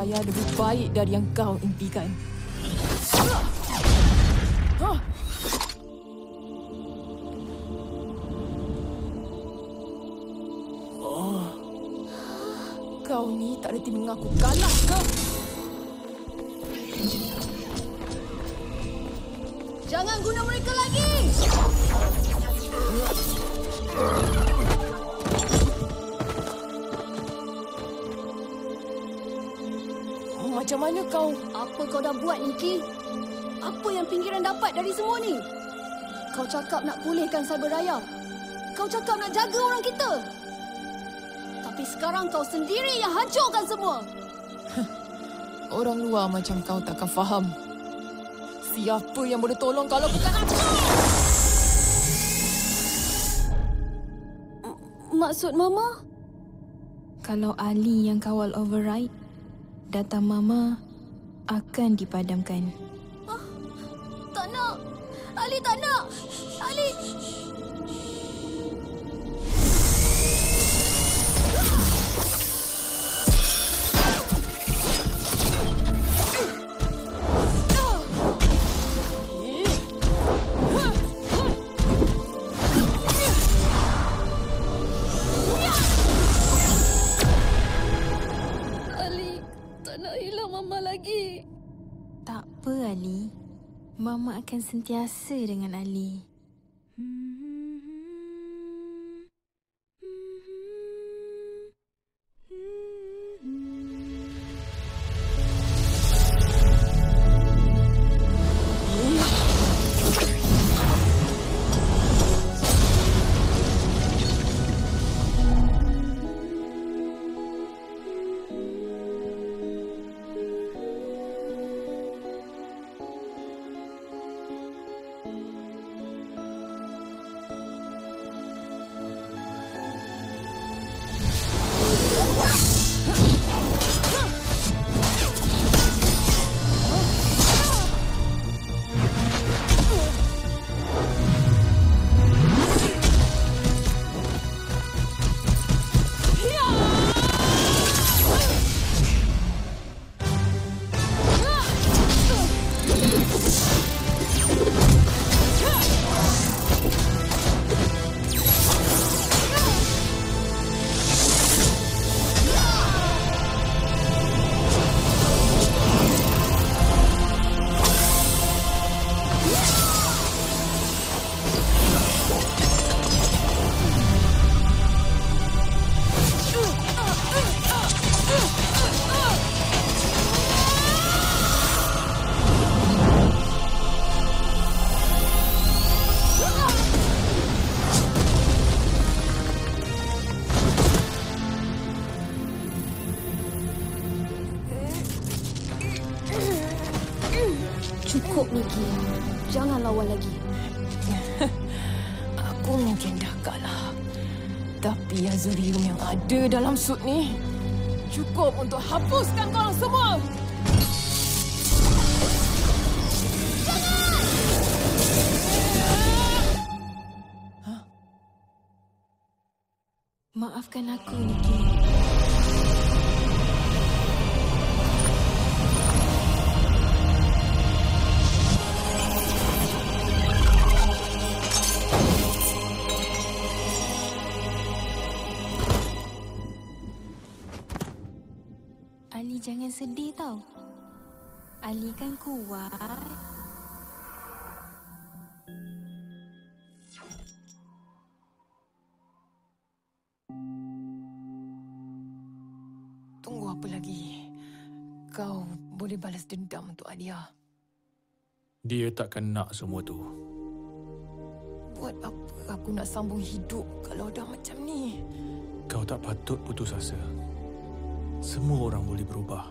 raya lebih baik dari yang kau impikan. Kau ni tak reti mengaku kalah ke? Jangan guna mereka lagi! Macam mana kau? Apa kau dah buat, Nikki? Apa yang pinggiran dapat dari semua ni? Kau cakap nak pulihkan Cyberraya. Kau cakap nak jaga orang kita. Tapi sekarang kau sendiri yang hancurkan semua. Orang luar macam kau takkan faham. Siapa yang boleh tolong kalau bukan aku? Maksud Mama? Kalau Ali yang kawal override, data Mama akan dipadamkan. Tak nak. Ali tak nak. Ali... Tak apa, Ali. Mama akan sentiasa dengan Ali. Cukup, Nikki. Jangan lawan lagi. Aku mungkin dah kalah. Tapi Azurium yang ada dalam sut ni cukup untuk hapuskan korang semua. Maafkan aku, Nikki. Ali jangan sedih tau. Ali kan kuat. Tunggu apa lagi? Kau boleh balas dendam untuk Alia. Dia takkan nak semua tu. Buat apa aku nak sambung hidup kalau dah macam ni? Kau tak patut putus asa. Semua orang boleh berubah.